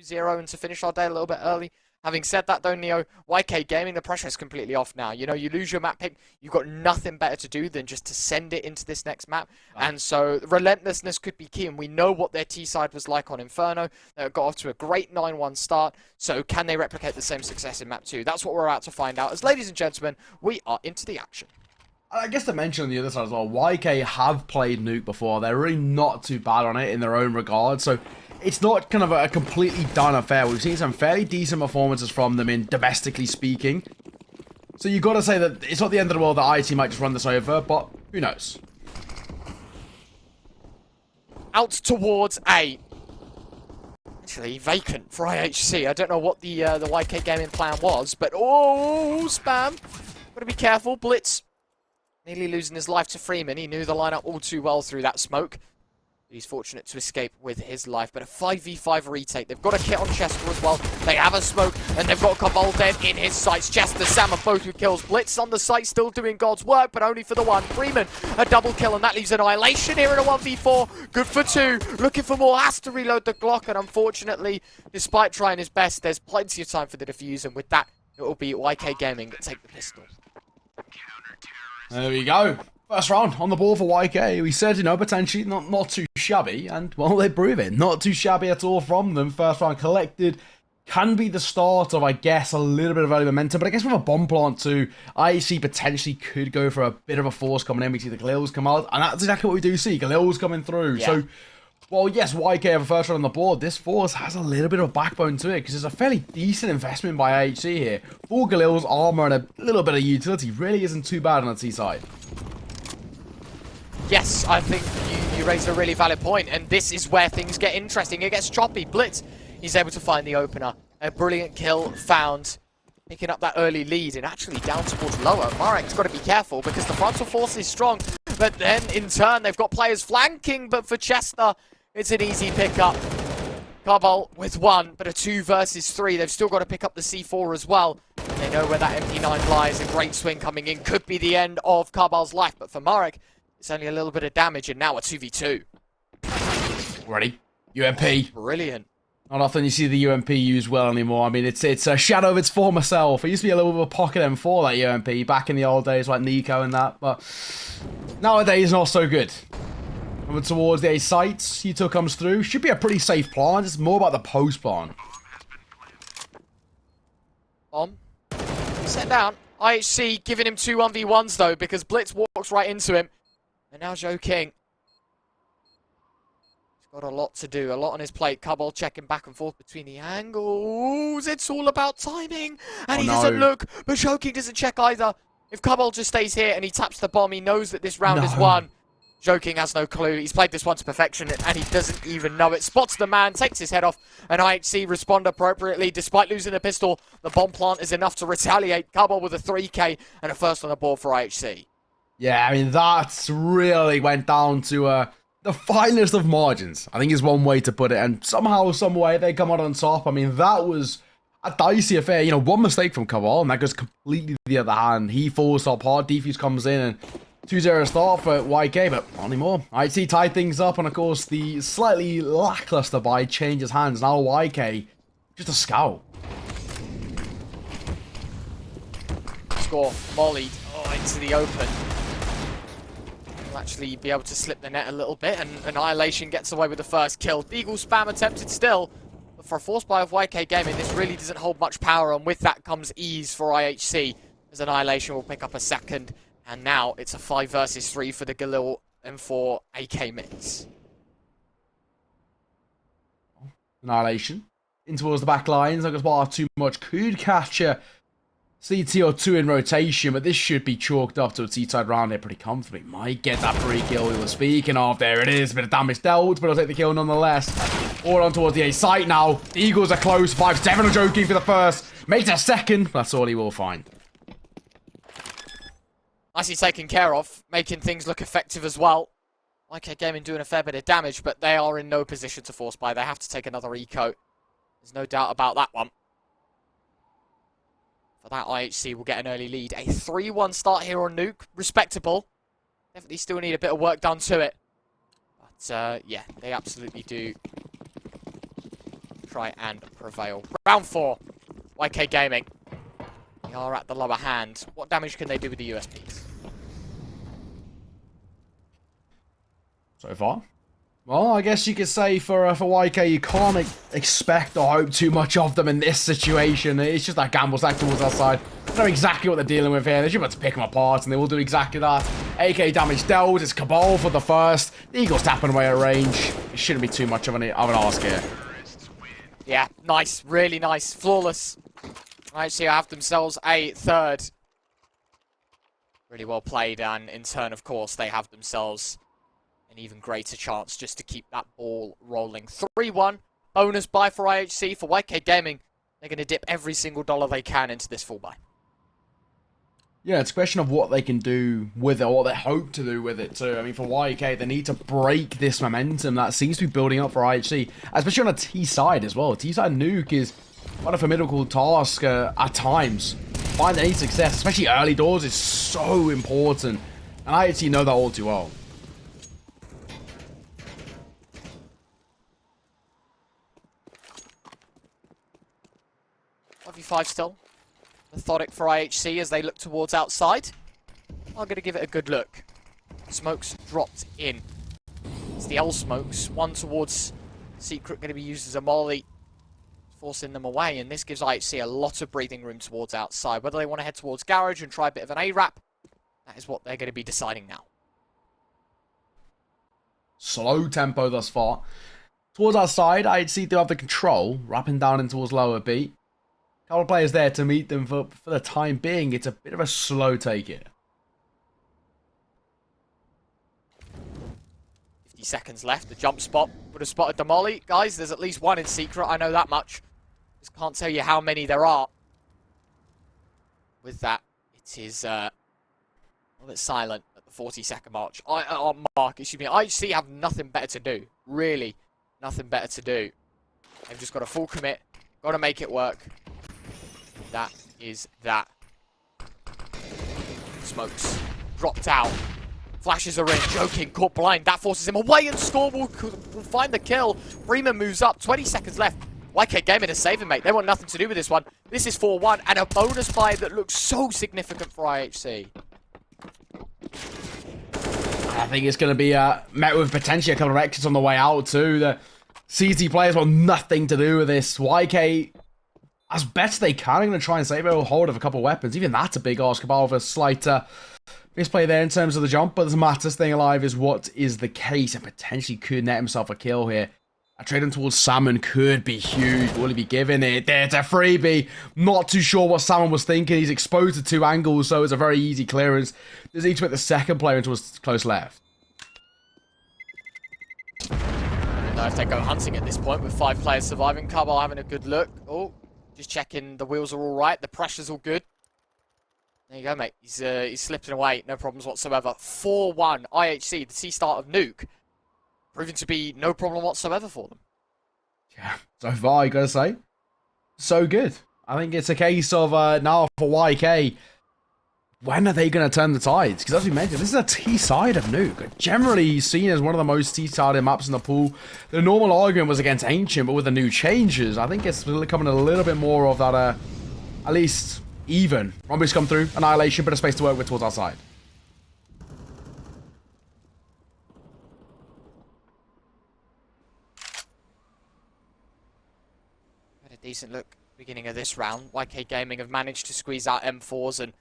0 and to finish our day a little bit early. Having said that though, Neo, YK Gaming, the pressure is completely off now. You know, you lose your map pick, you've got nothing better to do than just to send it into this next map. And so relentlessness could be key, and we know what their T-side was like on Inferno. They got off to a great 9-1 start, so can they replicate the same success in map 2? That's what we're about to find out. As ladies and gentlemen, we are into the action. I guess to mention on the other side as well, YK have played Nuke before. They're really not too bad on it in their own regard, so it's not kind of a completely done affair. We've seen some fairly decent performances from them in domestically speaking. So you've got to say that it's not the end of the world that IHC might just run this over, but who knows? Out towards A. Actually, vacant for IHC. I don't know what the YK Gaming plan was, but oh, spam. Gotta be careful. Blitz nearly losing his life to Freeman. He knew the lineup all too well through that smoke. He's fortunate to escape with his life, but a 5v5 retake. They've got a kit on Chester as well. They have a smoke, and they've got Cabal dead in his sights. Chester, Sam are both with kills. Blitz on the site, still doing God's work, but only for the one. Freeman, a double kill, and that leaves Annihilation here in a 1v4. Good for 2. Looking for more, has to reload the Glock, and unfortunately, despite trying his best, there's plenty of time for the defuse, and with that, it will be YK Gaming that take the pistol. There we go. First round on the ball for YK. We said, you know, potentially not too shabby, and, well, they prove it. Not too shabby at all from them. First round collected. Can be the start of, I guess, a little bit of early momentum, but I guess with a bomb plant too, IHC potentially could go for a bit of a force coming in. We see the Galils come out, and that's exactly what we do see. Galils coming through. Yeah. So, well, yes, YK have a first round on the board. This force has a little bit of a backbone to it, because it's a fairly decent investment by IHC here. 4 Galils, armor, and a little bit of utility really isn't too bad on the T side. Yes, I think you raised a really valid point, and this is where things get interesting. It gets choppy. Blitz, he's able to find the opener. A brilliant kill found, picking up that early lead, and actually down towards lower. Marek's got to be careful because the frontal force is strong, but then in turn they've got players flanking, but for Chester, it's an easy pickup. Cabal with 1, but a 2 versus 3. They've still got to pick up the C4 as well. They know where that MP9 lies. A great swing coming in. Could be the end of Cabal's life, but for Marek, it's only a little bit of damage, and now a 2v2. Ready? UMP. Brilliant. Not often you see the UMP used well anymore. I mean, it's a shadow of its former self. It used to be a little bit of a pocket M4, that UMP, back in the old days, like Nico and that, but nowadays, not so good. Coming towards the A sites, C2 comes through. Should be a pretty safe plant. It's more about the post plant. Bomb. Set down. IHC giving him 2 1v1s, though, because Blitz walks right into him. And now Joe King. He's got a lot to do, a lot on his plate. Cabal checking back and forth between the angles. It's all about timing. And he doesn't look, but Joe King doesn't check either. If Cabal just stays here and he taps the bomb, he knows that this round is won. Joe King has no clue. He's played this one to perfection, and he doesn't even know it. Spots the man, takes his head off, and IHC respond appropriately. Despite losing the pistol, the bomb plant is enough to retaliate. Cabal with a 3k and a first on the board for IHC. Yeah, I mean, that really went down to the finest of margins, I think is one way to put it. And somehow, some way, they come out on top. I mean, that was a dicey affair. You know, one mistake from Cabal, and that goes completely to the other hand. He falls up hard, defuse comes in, and 2-0 start for YK, but not anymore. IHC tied things up, and of course, the slightly lackluster buy changes hands. Now YK, just a scout. Score, mollied, into the open. Will actually be able to slip the net a little bit, and Annihilation gets away with the first kill. Deagle spam attempted still, but for a force buy of YK Gaming, this really doesn't hold much power, and with that comes ease for IHC, as Annihilation will pick up a second. And now it's a 5 versus 3 for the Galil M4 AK mix. Annihilation in towards the back lines. Like it's too much. Could catch a CT or 2 in rotation, but this should be chalked up to a T-side round here pretty comfortably. Might get that free kill we were speaking of. There it is. A bit of damage dealt, but I'll take the kill nonetheless. All on towards the A site now. The Eagles are close. 5-7 joking for the first. Makes a second. That's all he will find. Nicely taken care of, making things look effective as well. YK Gaming doing a fair bit of damage, but they are in no position to force buy. They have to take another eco. There's no doubt about that one. For that, IHC will get an early lead. A 3-1 start here on Nuke. Respectable. Definitely still need a bit of work done to it. But, yeah, they absolutely do try and prevail. Round 4. YK Gaming. They are at the lower hand. What damage can they do with the USBs? So far? Well, I guess you could say for YK, you can't expect or hope too much of them in this situation. It's just that gamble stack towards our side. They know exactly what they're dealing with here. They're just about to pick them apart, and they will do exactly that. AK damage dealt. It's Cabal for the first. The Eagle's tapping away at range. It shouldn't be too much of an ask here. Yeah, nice. Really nice. Flawless. IHC have themselves a third. Really well played, and in turn, of course, they have themselves an even greater chance just to keep that ball rolling. 3-1. Bonus buy for IHC. For YK Gaming, they're going to dip every single dollar they can into this full buy. Yeah, it's a question of what they can do with it, or what they hope to do with it too. I mean, for YK, they need to break this momentum that seems to be building up for IHC, especially on a T side as well. T side Nuke is quite a formidable task at times. Find any success, especially early doors, is so important, and IHC know that all too well. 5v5 still. Methodic for IHC as they look towards outside. I'm going to give it a good look. Smokes dropped in. It's the L smokes. One towards Secret, going to be used as a molly, forcing them away. And this gives IHC a lot of breathing room towards outside. Whether they want to head towards Garage and try a bit of an A-Wrap, that is what they're going to be deciding now. Slow tempo thus far. Towards our side, IHC do have the control, wrapping down in towards lower B. Couple of players there to meet them for the time being. It's a bit of a slow take here. 50 seconds left. The jump spot would have spotted the molly. Guys, there's at least one in Secret. I know that much. Just can't tell you how many there are. With that, it is a bit silent at the 40-second mark. IHC have nothing better to do. Really, nothing better to do. They've just got a full commit. Got to make it work. That is that. Smokes. Dropped out. Flashes are in. Joking. Caught blind. That forces him away, and Score will find the kill. Freeman moves up. 20 seconds left. YK Gaming is saving, mate. They want nothing to do with this one. This is 4-1, and a bonus buy that looks so significant for IHC. I think it's going to be met with potentially a couple of exits on the way out too. The CT players want nothing to do with this. YK, as best they can, are going to try and save a hold of a couple of weapons. Even that's a big ask. Cabal with a slight misplay there in terms of the jump, but the matter staying alive is what is the case, and potentially could net himself a kill here. A trade him towards Salmon could be huge. Will he be giving it? There's a freebie. Not too sure what Salmon was thinking. He's exposed to two angles, so it's a very easy clearance. Does he put the second player into his close left? I don't know if they go hunting at this point with 5 players surviving. Cabal having a good look. Oh, just checking the wheels are all right. The pressure's all good. There you go, mate. He's slipping away. No problems whatsoever. 4-1 IHC, the C-start of Nuke. Proving to be no problem whatsoever for them. Yeah, so far, you gotta say. So good. I think it's a case of now for YK, when are they going to turn the tides? Because as we mentioned, this is a T-side of Nuke. Generally seen as one of the most T-sided maps in the pool. The normal argument was against Ancient, but with the new changes, I think it's becoming a little bit more of that, at least even. Rombi's come through, Annihilation, bit of space to work with towards our side. Decent look beginning of this round. YK Gaming have managed to squeeze out M4s and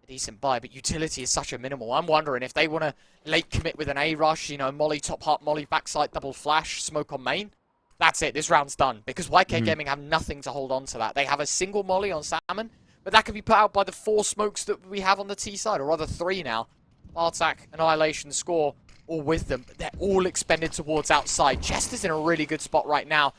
a decent buy, but utility is such a minimal. I'm wondering if they want to late commit with an A rush, you know, molly top heart, molly backside, double flash, smoke on main. That's it. This round's done because YK Gaming have nothing to hold on to that. They have a single molly on Salmon, but that can be put out by the 4 smokes that we have on the T side, or rather 3 now. Bartak, Annihilation, Score, all with them, but they're all expended towards outside. Chester's in a really good spot right now.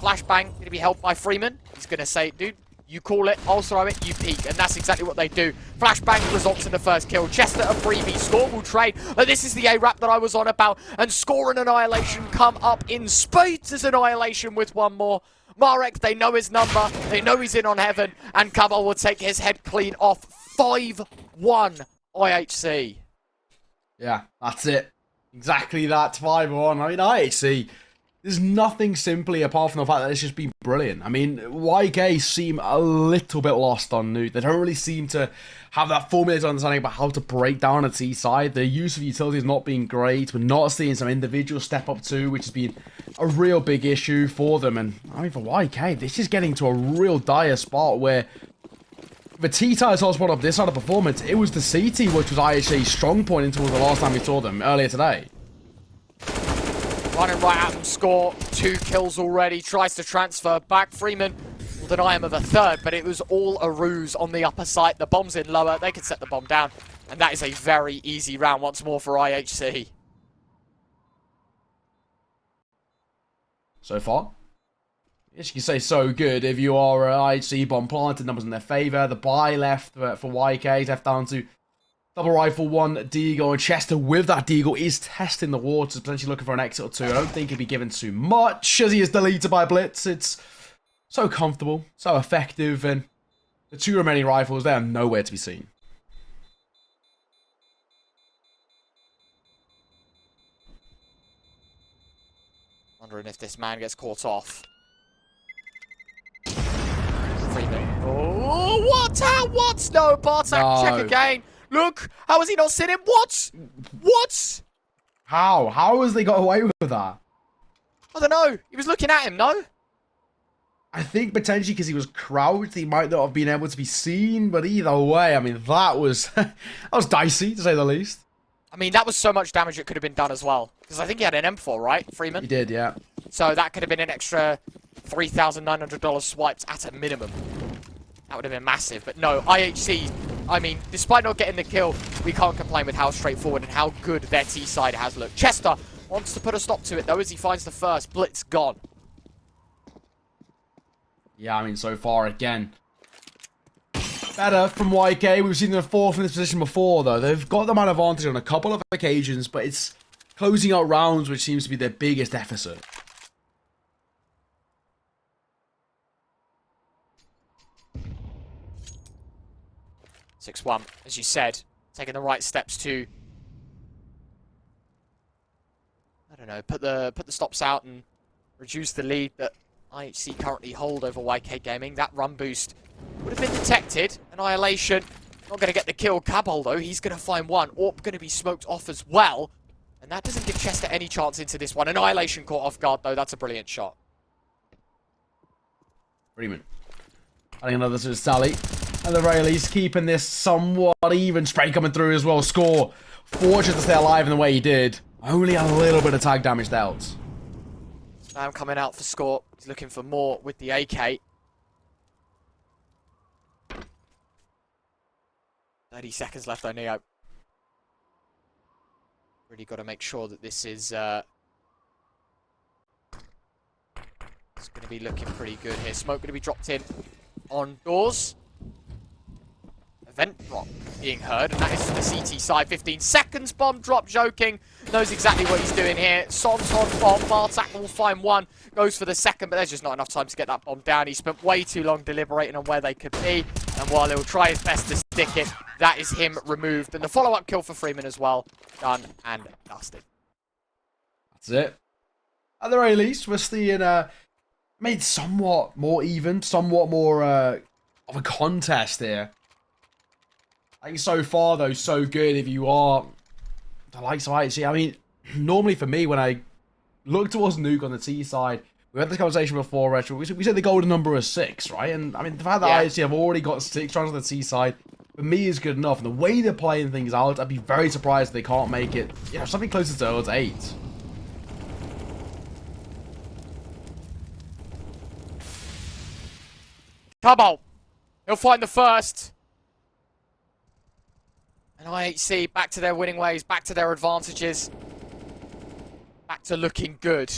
Flashbang going to be helped by Freeman. He's going to say, dude, you call it, I'll throw it, you peek. And that's exactly what they do. Flashbang results in the first kill. Chester a freebie. Score will trade. This is the A-Wrap that I was on about. And Score and Annihilation come up in spades as Annihilation with one more. Marek, they know his number. They know he's in on heaven. And Cabal will take his head clean off. 5-1 IHC. Yeah, that's it. Exactly that. 5-1. I mean, IHC... there's nothing simply apart from the fact that it's just been brilliant. I mean, YK seem a little bit lost on Nuke. They don't really seem to have that formulated understanding about how to break down a T side. Their use of utility has not been great. We're not seeing some individual step up too, which has been a real big issue for them. And I mean, for YK, this is getting to a real dire spot where the T-Tire's hotspot of this side of performance, it was the CT, which was IHC's strong point until the last time we saw them earlier today. Running right at him, Score. 2 kills already. Tries to transfer back. Freeman will deny him of a third, but it was all a ruse on the upper side. The bomb's in lower. They can set the bomb down. And that is a very easy round once more for IHC. So far, yes, you can say so good if you are IHC bomb planted, numbers in their favour. The buy left for YK, left down to double rifle, 1 Deagle, and Chester with that Deagle is testing the waters, potentially looking for an exit or 2. I don't think he'll be given too much as he is deleted by Blitz. It's so comfortable, so effective, and the 2 remaining rifles, they are nowhere to be seen. Wondering if this man gets caught off. Freeman. Oh, what? How? What? No, Bartek, No. check again. Look, how has he not seen him? What? What? How? How has they got away with that? I don't know. He was looking at him, no? I think potentially because he was crouched, he might not have been able to be seen, but either way, I mean, that was that was dicey, to say the least. I mean, that was so much damage that could have been done as well. Because I think he had an M4, right, Freeman? He did, yeah. So that could have been an extra $3,900 swipes at a minimum. That would have been massive. But no, IHC, I mean, despite not getting the kill, we can't complain with how straightforward and how good their T side has looked. Chester wants to put a stop to it, though, as he finds the first. Blitz gone. Yeah, I mean, so far, again, better from YK. We've seen them 4th in this position before, though. They've got them on advantage on a couple of occasions, but it's closing out rounds, which seems to be their biggest deficit. (6-1), as you said, taking the right steps to, I don't know, put the stops out and reduce the lead that IHC currently hold over YK Gaming. That run boost would have been detected. Annihilation, not going to get the kill. Cabal, though, he's going to find one. Orp going to be smoked off as well. And that doesn't give Chester any chance into this one. Annihilation caught off guard, though. That's a brilliant shot. Freeman. Adding another to Sally. At the very least, keeping this somewhat even. Spray coming through as well. Score. Fortunate to stay alive in the way he did. Only a little bit of tag damage dealt. Spam coming out for Score. He's looking for more with the AK. 30 seconds left on Neo. Really got to make sure that this is it's going to be looking pretty good here. Smoke going to be dropped in on doors. Event drop being heard, and that is the CT side. 15 seconds, bomb drop, joking. Knows exactly what he's doing here. Sonson bomb, Bartak will find one. Goes for the second, but there's just not enough time to get that bomb down. He spent way too long deliberating on where they could be, and while he'll try his best to stick it, that is him removed. And the follow-up kill for Freeman as well. Done and dusted. That's it. At the very least, we're seeing made somewhat more even, somewhat more of a contest here. I think so far, though, so good if you are the likes of IHC. I mean, normally for me, when I look towards Nuke on the T side, we had this conversation before, Retro. We said the golden number was 6, right? And I mean, the fact that IHC have already got 6 rounds on the T side, for me, is good enough. And the way they're playing things out, I'd be very surprised if they can't make it, you know, something closer to 8. Come on. He'll find the first. And IHC back to their winning ways, back to their advantages. Back to looking good.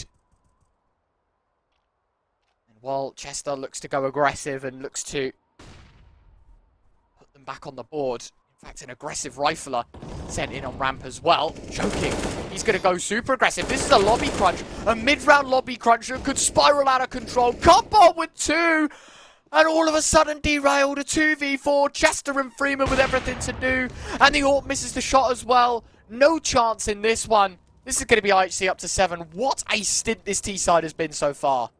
And while Chester looks to go aggressive and looks to put them back on the board. In fact, an aggressive rifler sent in on ramp as well. Joking. He's going to go super aggressive. This is a lobby crunch. A mid-round lobby crunch that could spiral out of control. Combo with 2. And all of a sudden derailed a 2v4. Chester and Freeman with everything to do. And the AWP misses the shot as well. No chance in this one. This is going to be IHC up to 7. What a stint this T-side has been so far.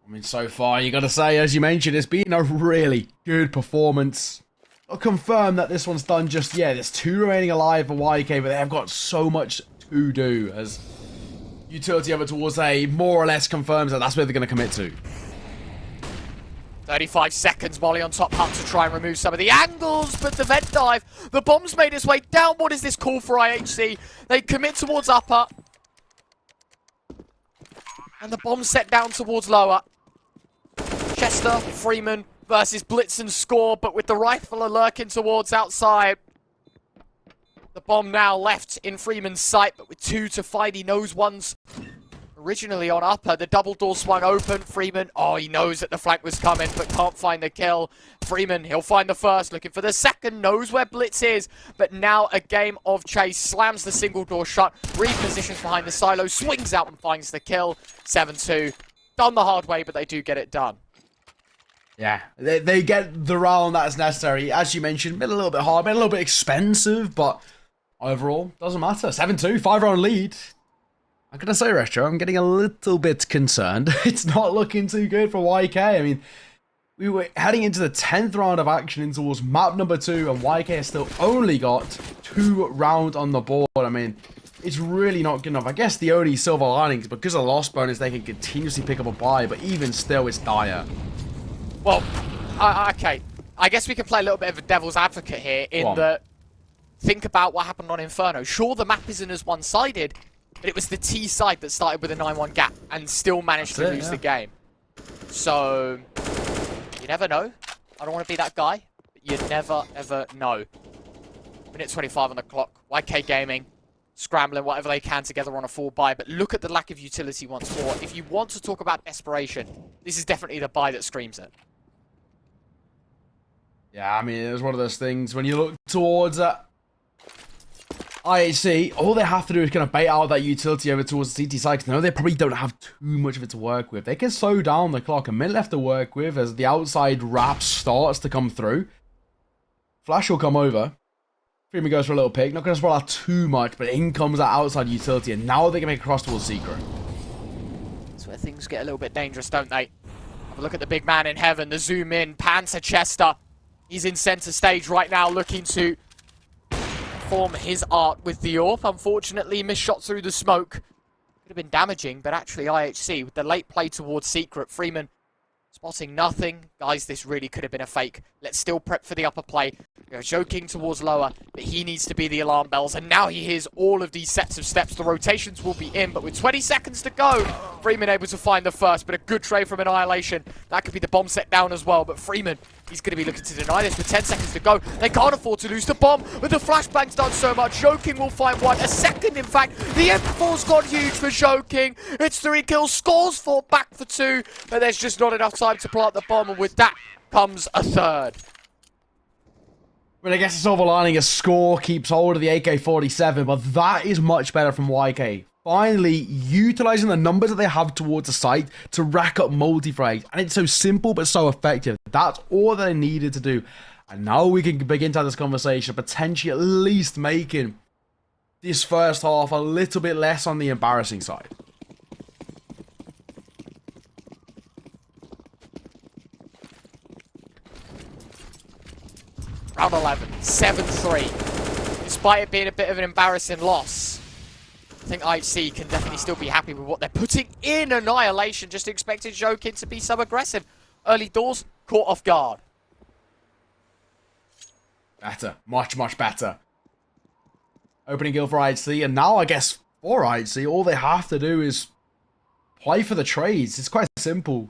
I mean, so far, you got to say, as you mentioned, it's been a really good performance. I'll confirm that this one's done just yet. There's 2 remaining alive for YK, but they have got so much to do, as utility over towards A more or less confirms that that's where they're going to commit to. 35 seconds, Molly on top hut to try and remove some of the angles, but the vent dive, the bomb's made its way down. What is this call for IHC? They commit towards upper, and the bomb set down towards lower. Chester, Freeman versus Blitz and Score, but with the rifler lurking towards outside. The bomb now left in Freeman's sight, but with 2 to fight, he knows one's originally on upper. The double door swung open. Freeman, oh, he knows that the flank was coming, but can't find the kill. Freeman, he'll find the first, looking for the second, knows where Blitz is, but now a game of chase. Slams the single door shut, repositions behind the silo, swings out and finds the kill. 7-2. Done the hard way, but they do get it done. Yeah, they get the round that is necessary. As you mentioned, been a little bit hard, been a little bit expensive, but overall, doesn't matter. 7-2, 5-round lead. I'm going to say, Retro, I'm getting a little bit concerned. It's not looking too good for YK. I mean, we were heading into the 10th round of action in towards map number 2, and YK has still only got 2 rounds on the board. I mean, it's really not good enough. I guess the only silver lining is because of the loss bonus, they can continuously pick up a buy, but even still, it's dire. Well, okay. I guess we can play a little bit of a devil's advocate here in that, think about what happened on Inferno. Sure, the map isn't as one-sided, but it was the T side that started with a 9-1 gap and still managed to lose the game. So, you never know. I don't want to be that guy, but you never, ever know. Minute 25 on the clock. YK Gaming, scrambling whatever they can together on a 4 buy, but look at the lack of utility once more. If you want to talk about desperation, this is definitely the buy that screams it. Yeah, I mean, it was one of those things, when you look towards IHC, all they have to do is kind of bait out that utility over towards the CT side, because they know they probably don't have too much of it to work with. They can slow down the clock, a minute left to work with as the outside wrap starts to come through. Flash will come over. Freeman goes for a little pick, not going to sprawl out too much, but in comes that outside utility, and now they can make a cross towards Secret. That's where things get a little bit dangerous, don't they? Have a look at the big man in heaven, the zoom in, Panther Chester. He's in center stage right now, looking to perform his art with the AWP. Unfortunately, missed shot through the smoke. Could have been damaging, but actually IHC, with the late play towards Secret, Freeman spotting nothing. Guys, this really could have been a fake. Let's still prep for the upper play. Joking towards lower, but he needs to be the alarm bells. And now he hears all of these sets of steps. The rotations will be in, but with 20 seconds to go, Freeman able to find the first, but a good trade from Annihilation. That could be the bomb set down as well, but Freeman, he's going to be looking to deny this with 10 seconds to go. They can't afford to lose the bomb, but the flashbang's done so much. Joking will find one, a second in fact. The M4's got huge for Joking. It's 3 kills, Scores 4, back for 2, but there's just not enough time to plant the bomb, and with that comes a third. Well, I guess the silver lining is Score keeps hold of the AK-47, but that is much better from YK. Finally, utilizing the numbers that they have towards the site to rack up multi-frags. And it's so simple but so effective. That's all they needed to do. And now we can begin to have this conversation, potentially at least making this first half a little bit less on the embarrassing side. Round 11, 7-3. Despite it being a bit of an embarrassing loss, I think IHC can definitely still be happy with what they're putting in. Annihilation, just expected Jokin to be so aggressive. Early doors, caught off guard. Better. Much, much better. Opening kill for IHC, and now I guess for IHC, all they have to do is play for the trades. It's quite simple.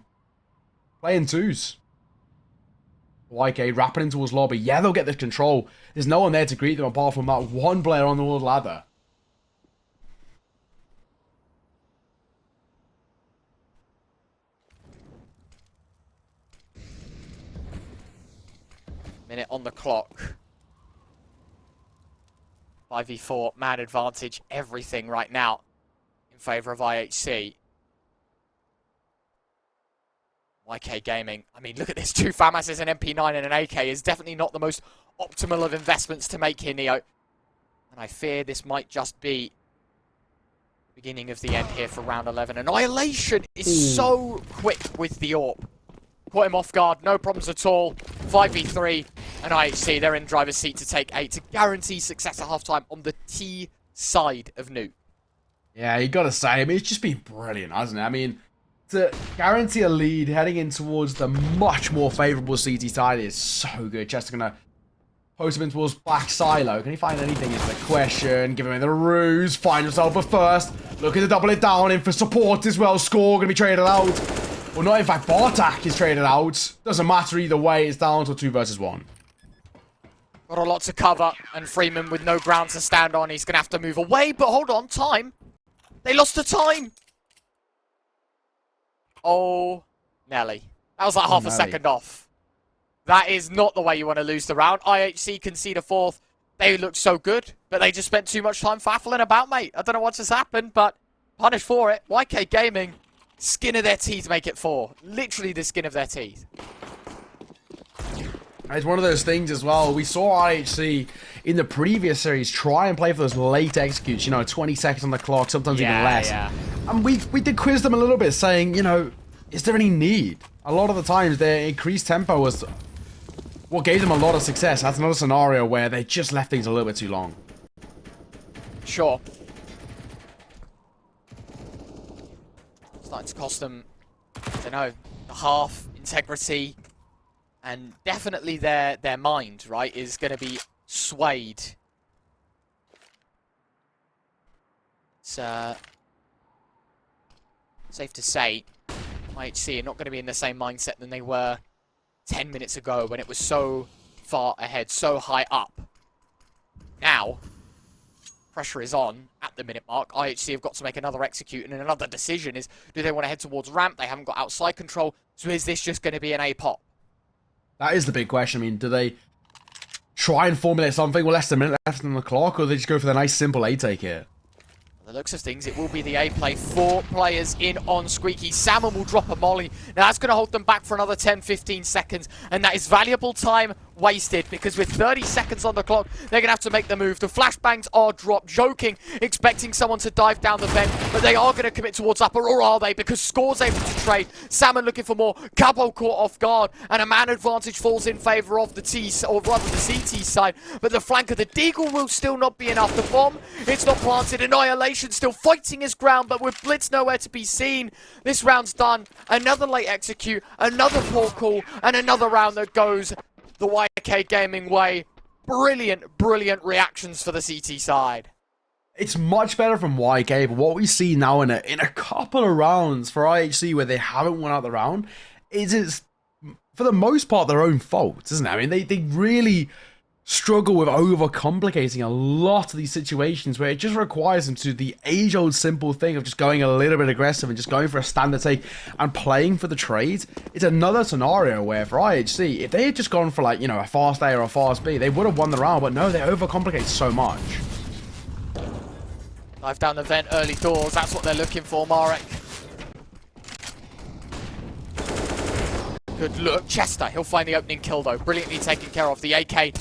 Play in twos. YK wrapping into his lobby. Yeah, they'll get this control. There's no one there to greet them apart from that one player on the world ladder. Minute on the clock. 5v4, man advantage, everything right now in favour of IHC. YK Gaming, I mean, look at this, 2 FAMASs, an MP9 and an AK is definitely not the most optimal of investments to make here, Neo. And I fear this might just be the beginning of the end here for round 11. Annihilation is so quick with the AWP. Put him off guard, no problems at all. 5v3, and IHC, they're in driver's seat to take 8 to guarantee success at halftime on the T side of Nuke. Yeah, you gotta say, I mean, it's just been brilliant, hasn't it? I mean, to guarantee a lead heading in towards the much more favourable CT side is so good. Chester gonna post him in towards back silo. Can he find anything is the question. Give him the ruse, find himself a first. Looking to double it down in for support as well. Score gonna be traded out. Well, not in fact, Bartak is traded out. Doesn't matter either way, it's down to 2 versus 1. Got a lot to cover, and Freeman with no ground to stand on. He's going to have to move away, but hold on, time. They lost the time. Oh, Nelly. That was like half a second off. That is not the way you want to lose the round. IHC concede a 4th. They look so good, but they just spent too much time faffling about, mate. I don't know what just happened, but punished for it. YK Gaming, skin of their teeth make it 4. Literally the skin of their teeth. It's one of those things as well. We saw IHC in the previous series try and play for those late executes, you know, 20 seconds on the clock, sometimes even less. Yeah. And we did quiz them a little bit, saying, you know, is there any need? A lot of the times their increased tempo was what gave them a lot of success. That's another scenario where they just left things a little bit too long. Sure. Starting to cost them, I don't know, the half integrity. And definitely their mind, right, is going to be swayed. It's safe to say, IHC are not going to be in the same mindset than they were 10 minutes ago when it was so far ahead, so high up. Now, pressure is on at the minute mark. IHC have got to make another execute, and another decision is, do they want to head towards ramp? They haven't got outside control, so is this just going to be an A-pop? That is the big question. I mean, do they try and formulate something with less than a minute left on the clock, or do they just go for the nice simple A take here? The looks of things, it will be the A play. 4 players in on Squeaky. Salmon will drop a molly. Now that's going to hold them back for another 10-15 seconds, and that is valuable time wasted, because with 30 seconds on the clock, they're going to have to make the move. The flashbangs are dropped, joking, expecting someone to dive down the vent, but they are going to commit towards upper, or are they? Because Score's able to trade. Salmon looking for more. Cabo caught off guard, and a man advantage falls in favour of the T, or rather the CT side, but the flank of the Deagle will still not be enough. The bomb, it's not planted. Annihilation still fighting his ground, but with Blitz nowhere to be seen. This round's done. Another late execute, another poor call, and another round that goes the YK Gaming way. Brilliant, brilliant reactions for the CT side. It's much better from YK, but what we see now in a couple of rounds for IHC where they haven't won out the round is for the most part their own fault, isn't it? I mean, they really struggle with overcomplicating a lot of these situations where it just requires them to do the age-old simple thing of just going a little bit aggressive and just going for a standard take and playing for the trades. It's another scenario where for IHC, if they had just gone for, like, you know, a fast A or a fast B, they would have won the round, but no, they overcomplicate so much. Dive down the vent, early doors, that's what they're looking for, Marek. Good look, Chester, he'll find the opening kill though, brilliantly taken care of. The AK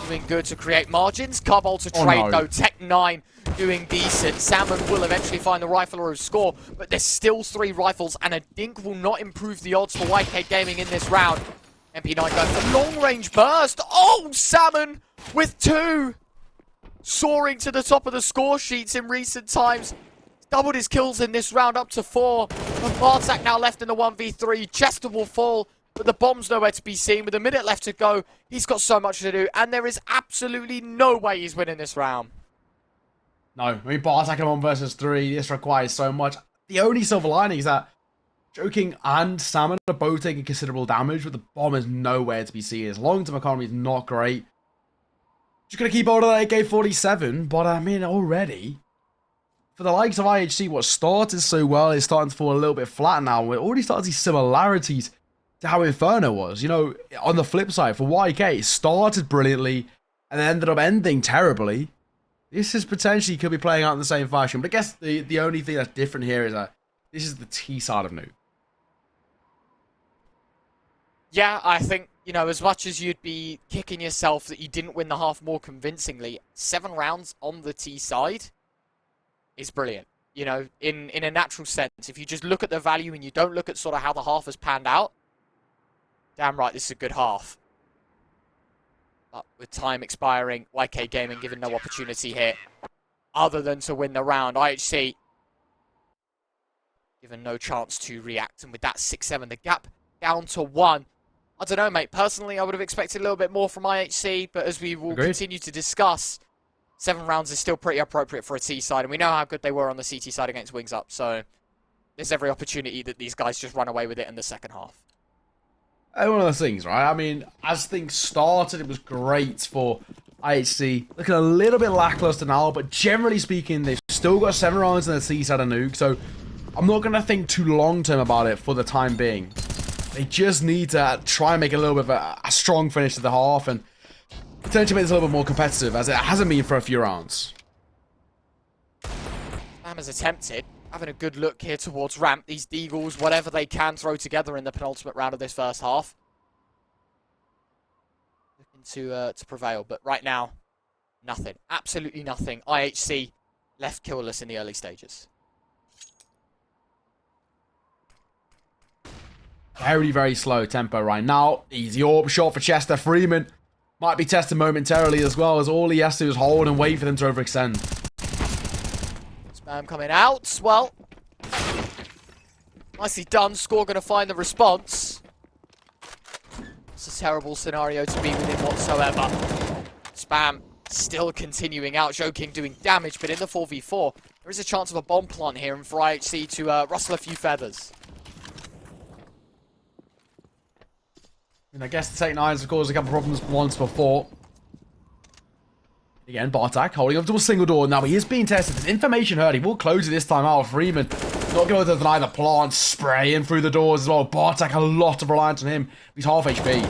doing good to create margins. Carbol to trade though. Tech 9 doing decent. Salmon will eventually find the rifle or a score, but there's still 3 rifles, and a dink will not improve the odds for YK Gaming in this round. MP9 going for long range burst. Oh, Salmon with 2. Soaring to the top of the score sheets in recent times. Doubled his kills in this round up to 4. And Bartak now left in the 1v3. Chester will fall, but the bomb's nowhere to be seen. With a minute left to go, he's got so much to do, and there is absolutely no way he's winning this round. No, I mean, Bartak at 1 versus 3, this requires so much. The only silver lining is that Joking and Salmon are both taking considerable damage, but the bomb is nowhere to be seen. His long-term economy is not great. Just going to keep hold of that AK-47, but I mean, already, for the likes of IHC, what started so well is starting to fall a little bit flat now. We're already starting to see similarities to how Inferno was. You know, on the flip side, for YK, it started brilliantly and then ended up ending terribly. This is potentially could be playing out in the same fashion, but I guess the only thing that's different here is that this is the T side of Nuke. Yeah, I think, you know, as much as you'd be kicking yourself that you didn't win the half more convincingly, 7 rounds on the T side is brilliant. You know, in a natural sense, if you just look at the value and you don't look at sort of how the half has panned out, damn right, this is a good half. But with time expiring, YK Gaming given no opportunity here other than to win the round. IHC given no chance to react, and with that 6-7, the gap down to 1. I don't know, mate. Personally, I would have expected a little bit more from IHC, but as we will continue to discuss, 7 rounds is still pretty appropriate for a T side, and we know how good they were on the CT side against Wings Up, so there's every opportunity that these guys just run away with it in the second half. One of those things, right? I mean, as things started, it was great for IHC. Looking a little bit lackluster now, but generally speaking, they've still got 7 rounds in the T side of Nuke, so I'm not going to think too long-term about it for the time being. They just need to try and make a little bit of a strong finish to the half and potentially make this a little bit more competitive, as it hasn't been for a few rounds. Bam has attempted, having a good look here towards ramp. These Deagles, whatever they can throw together in the penultimate round of this first half. Looking to prevail, but right now, nothing. Absolutely nothing. IHC left killless in the early stages. Very, very slow tempo right now. Easy AWP shot for Chester. Freeman might be tested momentarily as well, as all he has to do is hold and wait for them to overextend. Spam coming out. Well, nicely done. Score going to find the response. It's a terrible scenario to be within whatsoever. Spam still continuing out. Joking doing damage, but in the 4v4, there is a chance of a bomb plant here and for IHC to rustle a few feathers. And I guess the Tech 9s have caused a couple of problems once before. Again, Bartak holding up to a single door. Now he is being tested. There's information heard. He will close it this time out. Freeman not going to deny the plant. Spraying through the doors as well. Bartak, a lot of reliance on him. He's half HP.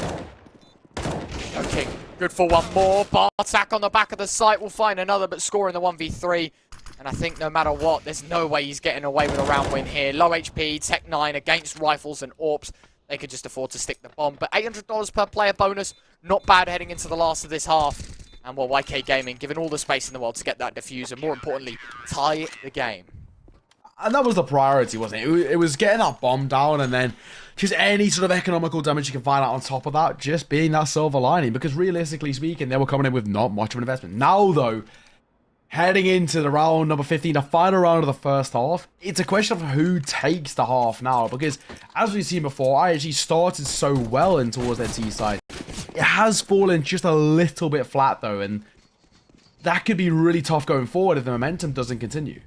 Okay, good for one more. Bartak on the back of the site will find another, but scoring the 1v3. And I think no matter what, there's no way he's getting away with a round win here. Low HP, Tech 9 against rifles and AWPs. They could just afford to stick the bomb. But $800 per player bonus, not bad heading into the last of this half. And well, YK Gaming given all the space in the world to get that defuse and more importantly, tie the game. And that was the priority, wasn't it? It was getting that bomb down and then just any sort of economical damage you can find out on top of that, just being that silver lining. Because realistically speaking, they were coming in with not much of an investment. Now though, heading into the round number 15, the final round of the first half, it's a question of who takes the half now. Because as we've seen before, I actually started so well in towards their T side. It has fallen just a little bit flat though, and that could be really tough going forward if the momentum doesn't continue.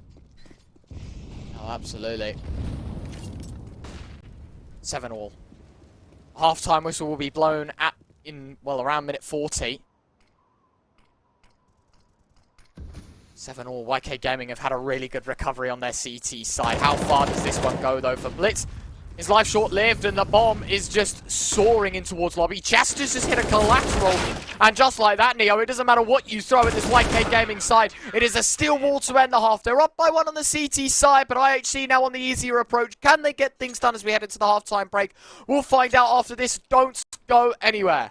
Oh, absolutely. 7-all. Half-time whistle will be blown at around minute 40. 7-all. YK Gaming have had a really good recovery on their CT side. How far does this one go, though, for Blitz? His life short-lived, and the bomb is just soaring in towards lobby. Chester's just hit a collateral, and just like that, Neo, it doesn't matter what you throw at this YK Gaming side. It is a steel wall to end the half. They're up by 1 on the CT side, but IHC now on the easier approach. Can they get things done as we head into the halftime break? We'll find out after this. Don't go anywhere.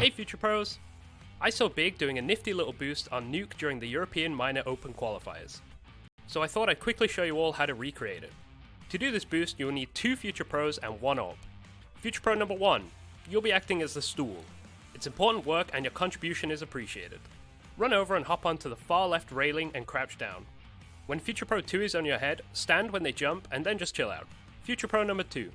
Hey Future Pros! I saw Big doing a nifty little boost on Nuke during the European Minor Open qualifiers. So I thought I'd quickly show you all how to recreate it. To do this boost, you'll need 2 Future Pros and 1 AWP. Future Pro number 1, you'll be acting as the stool. It's important work and your contribution is appreciated. Run over and hop onto the far left railing and crouch down. When Future Pro 2 is on your head, stand when they jump and then just chill out. Future Pro number 2,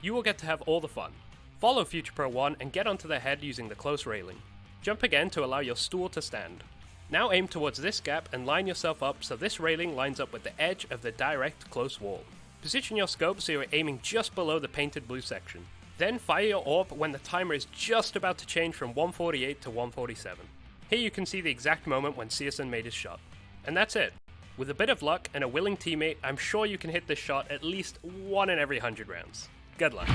you will get to have all the fun. Follow Future Pro 1 and get onto their head using the close railing. Jump again to allow your stool to stand. Now aim towards this gap and line yourself up so this railing lines up with the edge of the direct close wall. Position your scope so you're aiming just below the painted blue section. Then fire your AWP when the timer is just about to change from 148 to 147. Here you can see the exact moment when CSN made his shot. And that's it. With a bit of luck and a willing teammate, I'm sure you can hit this shot at least 1 in every 100 rounds. Good luck.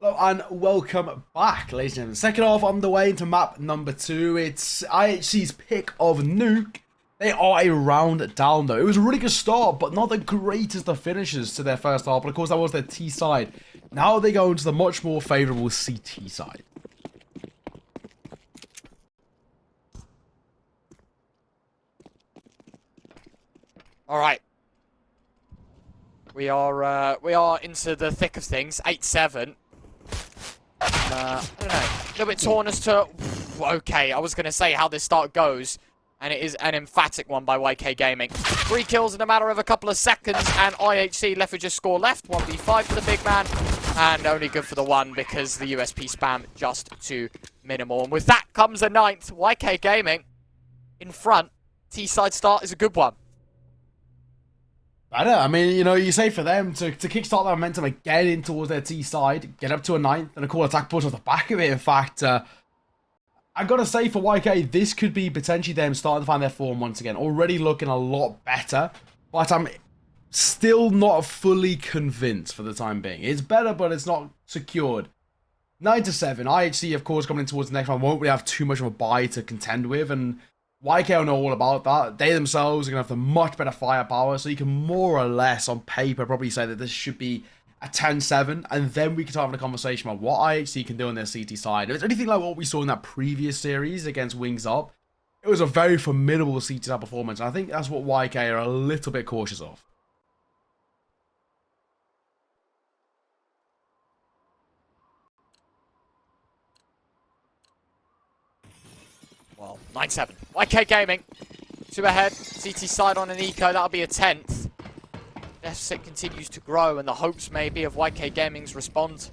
Hello and welcome back, ladies and gentlemen. Second half on the way into map number 2. It's IHC's pick of Nuke. They are a round down though. It was a really good start, but not the greatest of finishes to their first half. But of course, that was their T side. Now they go into the much more favourable CT side. All right. We are into the thick of things. 8-7. I don't know. A little bit torn as to... Okay, I was going to say how this start goes. And it is an emphatic one by YK Gaming. 3 kills in a matter of a couple of seconds. And IHC left with just score left. 1v5 for the big man. And only good for the 1 because the USP spam just too minimal. And with that comes a 9th. YK Gaming in front. T-side start is a good one. I don't know. I mean, you know, you say for them to kickstart their momentum and get in towards their T side, get up to a 9th, and a cool attack push off the back of it. In fact, I gotta say for YK, this could be potentially them starting to find their form once again. Already looking a lot better, but I'm still not fully convinced for the time being. It's better, but it's not secured. 9-7. IHC, of course, coming in towards the next one, won't really have too much of a buy to contend with, and YK will know all about that. They themselves are going to have the much better firepower, so you can more or less, on paper, probably say that this should be a 10-7, and then we can start having a conversation about what IHC can do on their CT side. If it's anything like what we saw in that previous series against Wings Up, it was a very formidable CT side performance, and I think that's what YK are a little bit cautious of. Well, 9-7. YK Gaming. 2 ahead. CT side on an eco. That'll be a 10th. Deficit continues to grow, and the hopes maybe of YK Gaming's response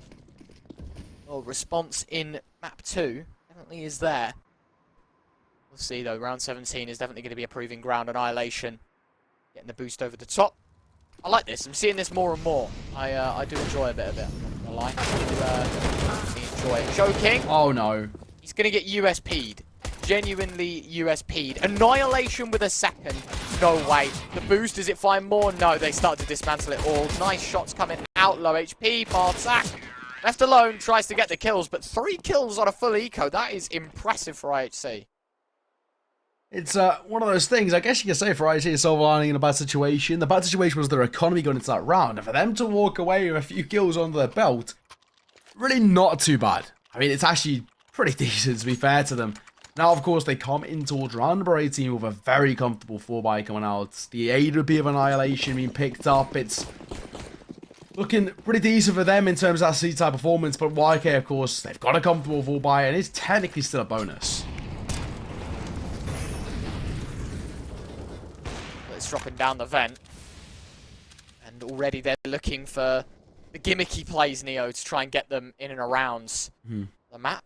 in map 2 definitely is there. We'll see though. Round 17 is definitely going to be a proving ground. Annihilation getting the boost over the top. I like this. I'm seeing this more and more. I do enjoy a bit of it. I'm not gonna lie. I do enjoy it. Joking. Oh no. He's going to get USP'd. Genuinely USP'd. Annihilation with a second. No way. The boost, does it find more? No, they start to dismantle it all. Nice shots coming out. Low HP. Bartak. Left alone. Tries to get the kills. But 3 kills on a full eco. That is impressive for IHC. It's one of those things, I guess you could say, for IHC Silver Lining in a bad situation. The bad situation was their economy going into that round. And for them to walk away with a few kills under their belt, really not too bad. I mean, it's actually pretty decent, to be fair to them. Now, of course, they come in towards round number 18 with a very comfortable 4x coming out. The AWP of Annihilation being picked up. It's looking pretty decent for them in terms of that C-type performance. But YK, of course, they've got a comfortable 4x, and it's technically still a bonus. Blitz dropping down the vent. And already they're looking for the gimmicky plays, Neo, to try and get them in and around the map.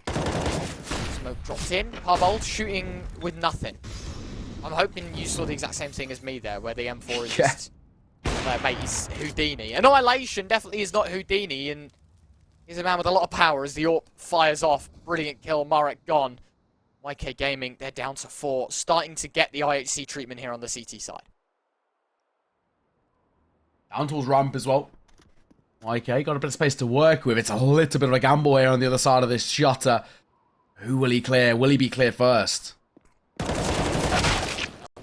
Smoke dropped in. Carbold shooting with nothing. I'm hoping you saw the exact same thing as me there, where the M4 is just their mate is Houdini. Annihilation definitely is not Houdini, and he's a man with a lot of power as the AWP fires off. Brilliant kill, Marek gone. YK Gaming, they're down to 4, starting to get the IHC treatment here on the CT side. Down towards ramp as well. YK got a bit of space to work with. It's a little bit of a gamble here on the other side of this shutter. Who will he clear? Will he be cleared first?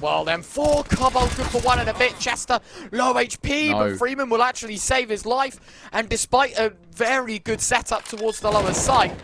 Well then, 4 Cobalt, good for 1 and a bit. Chester, low HP, but Freeman will actually save his life. And despite a very good setup towards the lower site,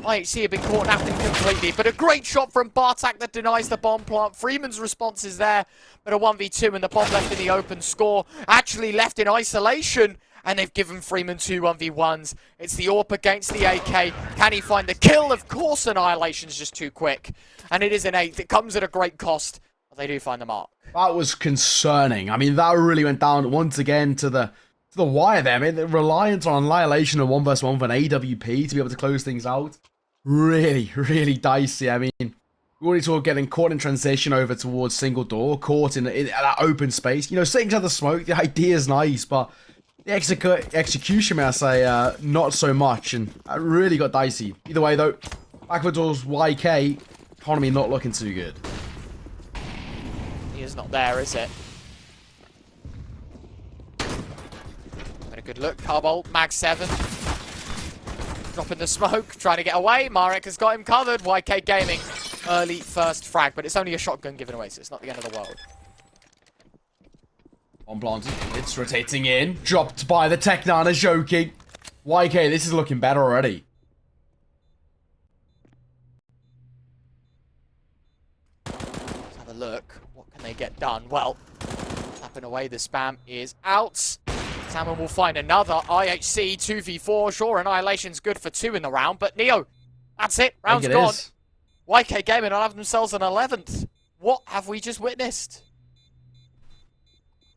IHC have been caught napping completely. But a great shot from Bartak that denies the bomb plant. Freeman's response is there, but a 1v2 and the bomb left in the open score. Actually left in isolation, and they've given Freeman 2 1v1s. It's the AWP against the AK. Can he find the kill? Of course, Annihilation's just too quick. And it is an 8. It comes at a great cost. They do find the mark. That was concerning. I mean, that really went down once again to the wire there. I mean, the reliance on Annihilation and 1 vs 1 for an AWP to be able to close things out. Really, really dicey. I mean, we already saw getting caught in transition over towards single door, caught in that open space. You know, sitting to the smoke, the idea is nice, but the execution, may I say, not so much. And that really got dicey. Either way, though, backward towards YK, economy not looking too good. Is not there, is it? But a good look. Carbolt, Mag 7. Dropping the smoke, trying to get away. Marek has got him covered. YK Gaming, early first frag, but it's only a shotgun given away, so it's not the end of the world. On planted, it's rotating in. Dropped by the Tech9, joking. YK, this is looking better already. Let's have a look. Can they get done? Well, tapping away, the spam is out. Salmon will find another IHC 2v4. Sure, Annihilation's good for 2 in the round, but Neo, that's it. Round's gone. YK Gaming will have themselves an 11th. What have we just witnessed?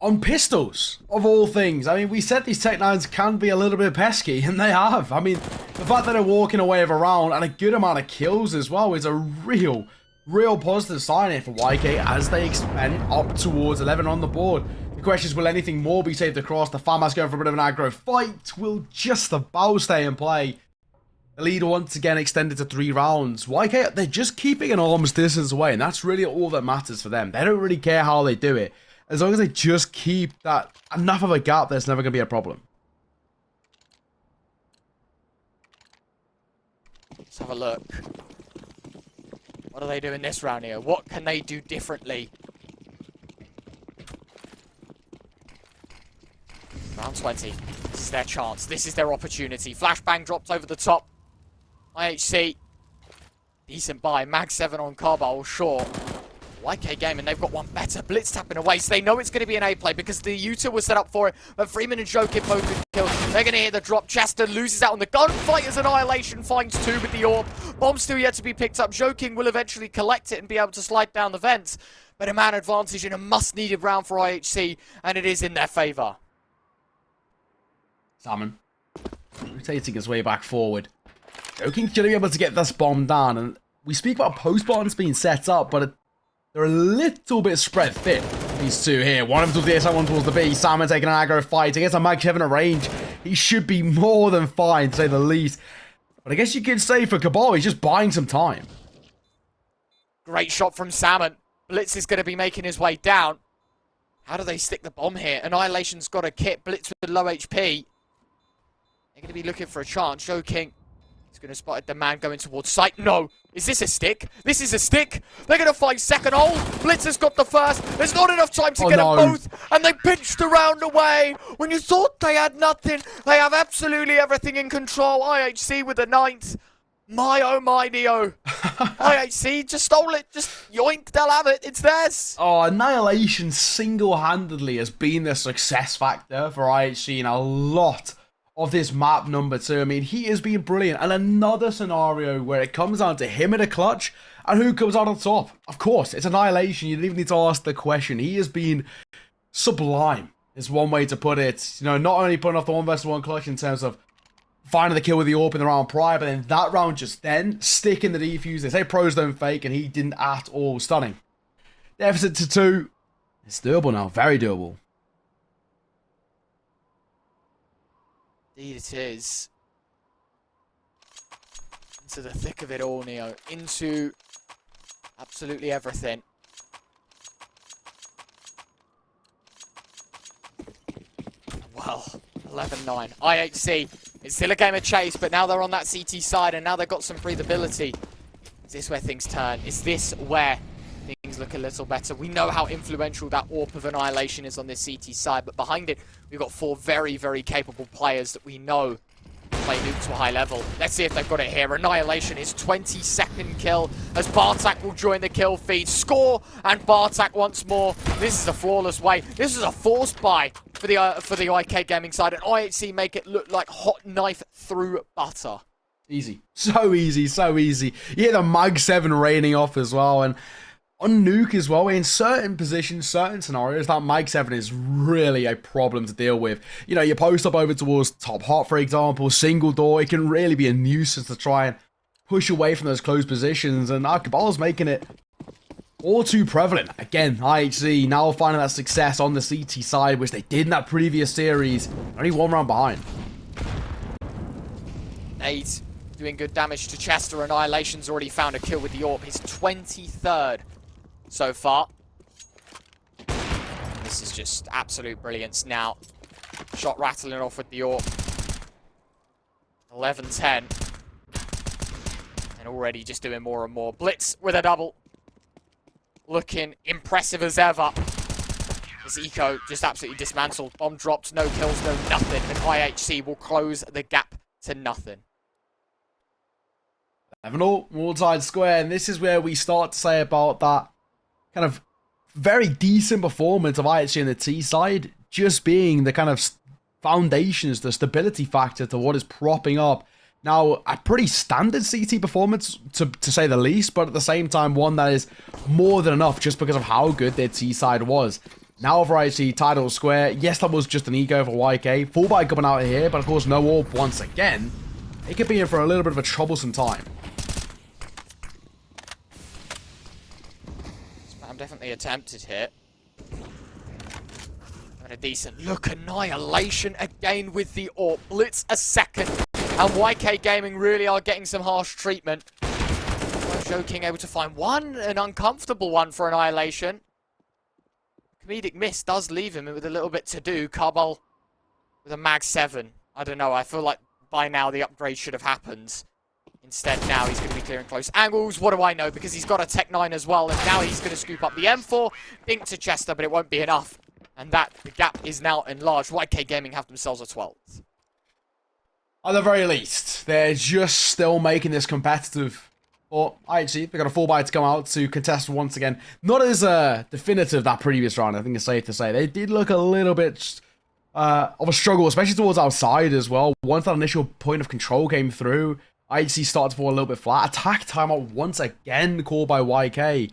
On pistols, of all things. I mean, we said these Tech9s can be a little bit pesky, and they have. I mean, the fact that they're walking away with a round and a good amount of kills as well is a real positive sign here for YK as they expand up towards 11 on the board. The question is, will anything more be saved across? The farmhouse going for a bit of an aggro fight will just about stay in play. The lead once again extended to 3 rounds. YK, they're just keeping an arm's distance away, and that's really all that matters for them. They don't really care how they do it. As long as they just keep that enough of a gap, there's never going to be a problem. Let's have a look. What do they do in this round here? What can they do differently? Round 20. This is their chance. This is their opportunity. Flashbang dropped over the top. IHC. Decent buy. Mag 7 on Carbile, sure. YK Gaming, they've got one better. Blitz tapping away, so they know it's going to be an A play because the Utah was set up for it. But Freeman and Joe both good kills. They're going to hit the drop. Chester loses out on the gunfight as Annihilation finds 2 with the AWP. Bomb still yet to be picked up. Joking will eventually collect it and be able to slide down the vents. But a man advantage in a must-needed round for IHC, and it is in their favour. Salmon rotating his way back forward. Joking's going to be able to get this bomb down. And we speak about post bombs being set up, but they're a little bit spread thin, these two here. One of them towards the A side, one towards the B. Salmon taking an aggro fight against a Mag 7 at range. He should be more than fine, to say the least. But I guess you could say for Cabal, he's just buying some time. Great shot from Salmon. Blitz is going to be making his way down. How do they stick the bomb here? Annihilation's got a kit. Blitz with low HP. They're going to be looking for a chance. Joking. He's going to spot the man going towards site. No. Is this a stick? This is a stick. They're going to find second hole. Blitz has got the first. There's not enough time to get them both. And they pinched the round away. When you thought they had nothing, they have absolutely everything in control. IHC with the 9th. My oh my, Neo. IHC just stole it. Just yoink, they'll have it. It's theirs. Oh, Annihilation single-handedly has been the success factor for IHC in a lot of this map number 2. I mean, he is being brilliant. And another scenario where it comes down to him in a clutch, and who comes out on top? Of course, it's Annihilation. You don't even need to ask the question. He has been sublime, is one way to put it. You know, not only putting off the 1v1 clutch in terms of finding the kill with the AWP in the round prior, but in that round just then, sticking the defuse. They say pros don't fake, and he didn't at all. Stunning. Deficit to 2. It's doable now. Very doable. Indeed it is. Into the thick of it all, Neo. Into absolutely everything. Well, 11-9. IHC, it's still a game of chase, but now they're on that CT side, and now they've got some breathability. Is this where things turn? Is this where things look a little better? We know how influential that AWP of Annihilation is on this CT side, but behind it, we've got 4 very, very capable players that we know play Nuke to a high level. Let's see if they've got it here. Annihilation, his 22nd kill, as Bartak will join the kill feed. Score, and Bartak once more. This is a flawless way. This is a forced buy for the IK Gaming side, and IHC make it look like hot knife through butter. Easy. So easy, so easy. You hear the Mag 7 raining off as well, and on Nuke as well, in certain positions, certain scenarios, that Mag 7 is really a problem to deal with. You know, you post up over towards top hot, for example, single door, it can really be a nuisance to try and push away from those closed positions, and Kabbal's making it all too prevalent. Again, IHC now finding that success on the CT side, which they did in that previous series, only 1 round behind. 8 doing good damage to Chester. Annihilation's already found a kill with the AWP, his 23rd. So far. This is just absolute brilliance now. Shot rattling off with the AWP. 11-10. And already just doing more and more. Blitz with a double. Looking impressive as ever. This Eco just absolutely dismantled. Bomb dropped, no kills, no nothing. And IHC will close the gap to nothing. 11-all, all tied square. And this is where we start to say about that kind of very decent performance of IHC in the T side, just being the kind of foundations, the stability factor to what is propping up. Now, a pretty standard CT performance, to say the least, but at the same time, one that is more than enough just because of how good their T side was. Now for IHC, title square. Yes, that was just an ego for YK. Full buy coming out of here, but of course, no AWP once again. It could be in for a little bit of a troublesome time. Definitely attempted here. And a decent look. Annihilation again with the AWP. Blitz a second. And YK Gaming really are getting some harsh treatment. Joking able to find an uncomfortable one for Annihilation. Comedic miss does leave him with a little bit to do. Kabal with a Mag 7. I don't know. I feel like by now the upgrade should have happened. Instead, now he's going to be clearing close angles. What do I know? Because he's got a Tech 9 as well. And now he's going to scoop up the M4. Dink to Chester, but it won't be enough. And the gap is now enlarged. YK Gaming have themselves a 12th. At the very least, they're just still making this competitive. Or, IHC, they've got a full buy to come out to contest once again. Not as definitive that previous round, I think it's safe to say. They did look a little bit of a struggle, especially towards outside as well. Once that initial point of control came through, IHC started to fall a little bit flat. Attack timeout once again called by YK.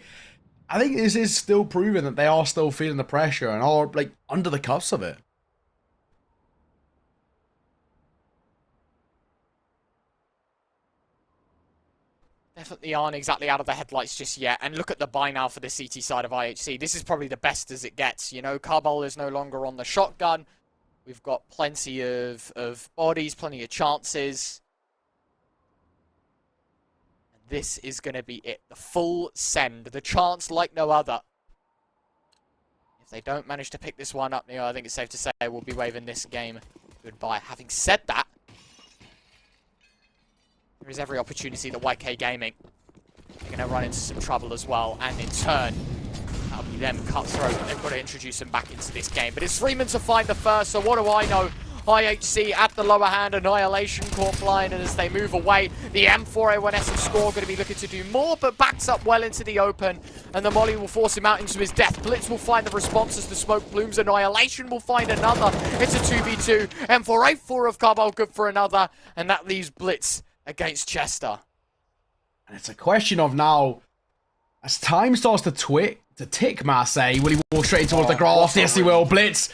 I think this is still proving that they are still feeling the pressure and are like under the cuffs of it. Definitely aren't exactly out of the headlights just yet. And look at the buy now for the CT side of IHC. This is probably the best as it gets. You know, Carbol is no longer on the shotgun. We've got plenty of bodies, plenty of chances. This is going to be it. The full send. The chance like no other. If they don't manage to pick this one up, I think it's safe to say we'll be waving this game goodbye. Having said that, there is every opportunity that YK Gaming are going to run into some trouble as well. And in turn, that'll be them cutthroat. They've got to introduce them back into this game. But it's Freeman to find the first. So what do I know? IHC at the lower hand, Annihilation caught blind, and as they move away, the M4A1S score going to be looking to do more, but backs up well into the open, and the molly will force him out into his death. Blitz will find the response as the smoke blooms. Annihilation will find another. It's a 2v2. M4A4 of Carbol good for another, and that leaves Blitz against Chester. And it's a question of now, as time starts to tick, Marseille, will he walk straight towards the grass? Yes, he will. Blitz.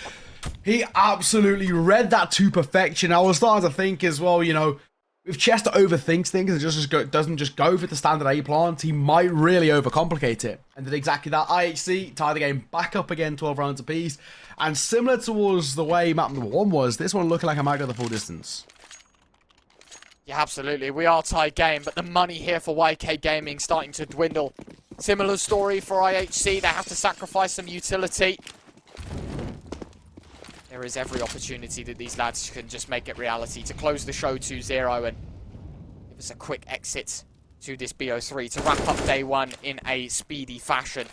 He absolutely read that to perfection. I was starting to think as well, you know, if Chester overthinks things and doesn't just go for the standard A plant, he might really overcomplicate it. And did exactly that. IHC tied the game back up again, 12 rounds apiece. And similar towards the way map number 1 was, this one looking like I might go the full distance. Yeah, absolutely. We are tied game, but the money here for YK Gaming starting to dwindle. Similar story for IHC. They have to sacrifice some utility. There is every opportunity that these lads can just make it reality to close the show 2-0 and give us a quick exit to this BO3 to wrap up day 1 in a speedy fashion.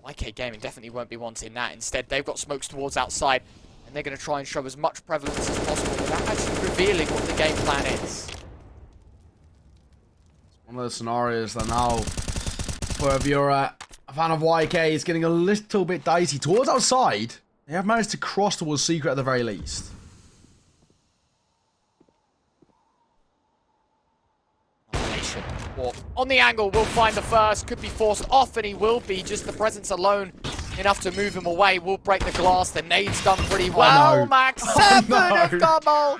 YK Gaming definitely won't be wanting that. Instead, they've got smokes towards outside, and they're going to try and show as much prevalence as possible without actually revealing what the game plan is. One of those scenarios that now, if you're a fan of YK, is getting a little bit dicey. Towards outside, they have managed to cross towards Secret at the very least. On the angle, will find the first, could be forced off, and he will be. Just the presence alone enough to move him away. Will break the glass. The nade's done pretty well. No. Max 7 of double.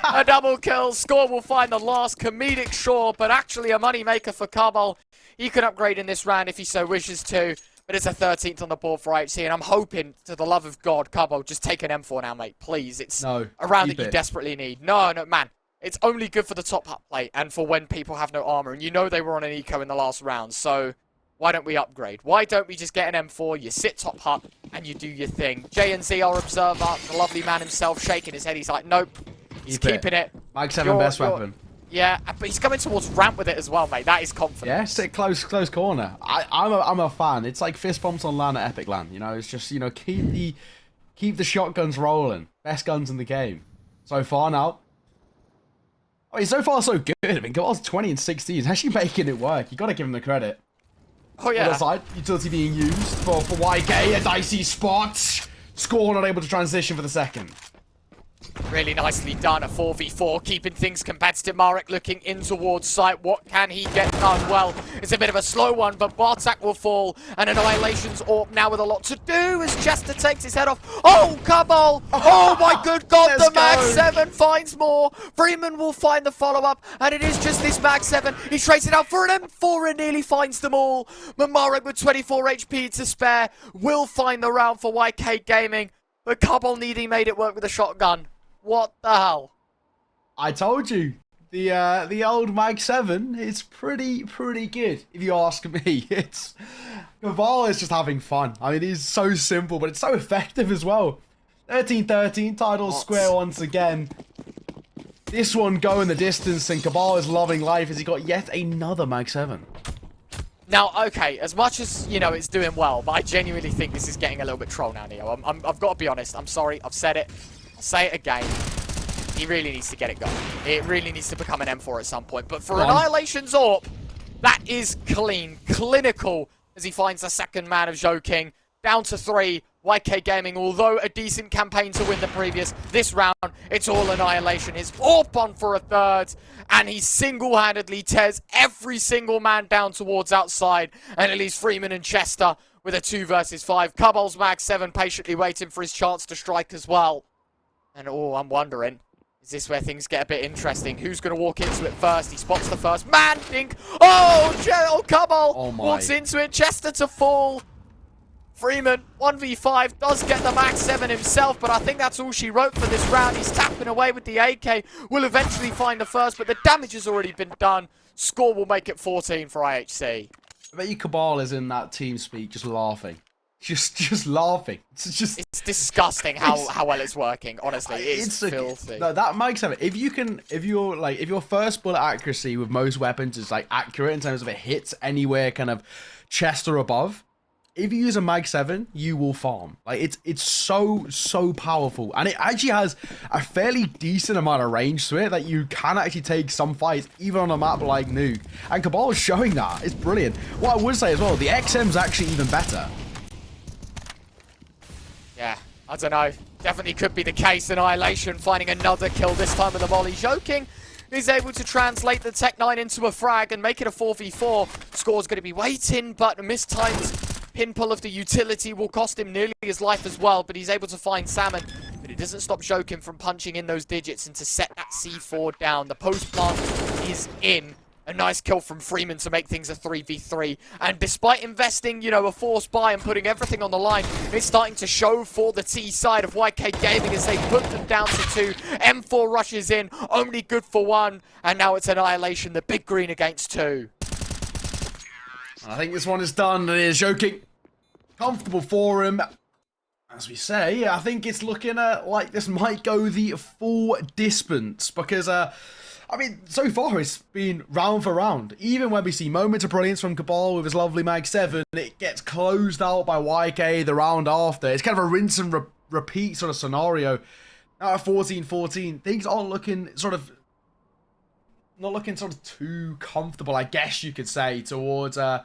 A double kill. Score will find the last. Comedic, sure, but actually a money maker for Carbol. He can upgrade in this round if he so wishes to. But it's a 13th on the board for IHC, and I'm hoping, to the love of God, Carbol, just take an M4 now, mate. Please. It's a round that you desperately need. No, man. It's only good for the top hut plate and for when people have no armor. And you know they were on an eco in the last round, so why don't we upgrade? Why don't we just get an M4, you sit top hut, and you do your thing? JNZ, our observer, the lovely man himself, shaking his head. He's like, nope, he's keeping it. Mag 7 best weapon. Yeah, but he's coming towards ramp with it as well, mate. That is confident. Yeah, sit close corner. I'm a fan. It's like fist bumps on LAN at Epic LAN. You know, it's just, you know, keep the shotguns rolling. Best guns in the game. So far now. I mean, so far so good. I mean, Cabal's 20 and 16. He's actually making it work. You got to give him the credit. Oh, yeah. Other side, utility being used for YK. A dicey spot. Score not able to transition for the second. Really nicely done. A 4v4, keeping things competitive. Marek looking in towards site. What can he get done? Well, it's a bit of a slow one, but Bartak will fall. And Annihilation's AWP now with a lot to do as Chester takes his head off. Oh, Carbol! Oh, my good God, the Mag 7 finds more. Freeman will find the follow-up, and it is just this Mag 7. He trades it out for an M4 and nearly finds them all. But Marek with 24 HP to spare will find the round for YK Gaming. But Carbol nearly made it work with a shotgun. What the hell? I told you. The old Mag 7 is pretty good, if you ask me. It's Caval is just having fun. I mean, it's so simple, but it's so effective as well. 13-13, title square once again. This one going the distance, and Cabal is loving life as he got yet another Mag 7. Now, okay, as much as, you know, it's doing well, but I genuinely think this is getting a little bit troll now, Neo. I've got to be honest. I'm sorry. I've said it. Say it again. He really needs to get it going. It really needs to become an M4 at some point. But for Annihilation's AWP, that is clean, clinical, as he finds the second man of Joking. Down to 3. YK Gaming, although a decent campaign to win the previous, this round, it's all Annihilation. His AWP on for a third, and he single-handedly tears every single man down towards outside, and it leaves Freeman and Chester with a 2 versus 5. Cabal's Mag 7 patiently waiting for his chance to strike as well. And oh, I'm wondering, is this where things get a bit interesting? Who's going to walk into it first? He spots the first man, think. Oh, Cabal walks into it. Chester to fall. Freeman, 1v5, does get the Mag 7 himself, but I think that's all she wrote for this round. He's tapping away with the AK. Will eventually find the first, but the damage has already been done. Score will make it 14 for IHC. I bet you Cabal is in that team speak just laughing. Just laughing. It's disgusting how well it's working. Honestly, it's filthy. No, that Mag 7. If your first bullet accuracy with most weapons is like accurate in terms of it hits anywhere kind of chest or above, if you use a Mag 7, you will farm. Like, it's so powerful. And it actually has a fairly decent amount of range to it that you can actually take some fights, even on a map like Nuke. And Cabal is showing that. It's brilliant. What I would say as well, the XM's actually even better. Yeah, I don't know. Definitely could be the case. Annihilation finding another kill, this time with the volley. Joking is able to translate the Tech 9 into a frag and make it a 4v4. Score's going to be waiting, but mistimed pin pull of the utility will cost him nearly his life as well, but he's able to find Salmon. But it doesn't stop Joking from punching in those digits and to set that C4 down. The post plant is in. A nice kill from Freeman to make things a 3v3. And despite investing, you know, a forced buy and putting everything on the line, it's starting to show for the T side of YK Gaming as they put them down to 2. M4 rushes in, only good for 1. And now it's Annihilation, the big green against 2. I think this one is done. It is Joking. Comfortable for him. As we say, I think it's looking like this might go the full distance because, I mean, so far it's been round for round. Even when we see moments of brilliance from Cabal with his lovely Mag 7, it gets closed out by YK the round after. It's kind of a rinse and repeat sort of scenario. Now at 14-14, things aren't looking not looking sort of too comfortable, I guess you could say, towards the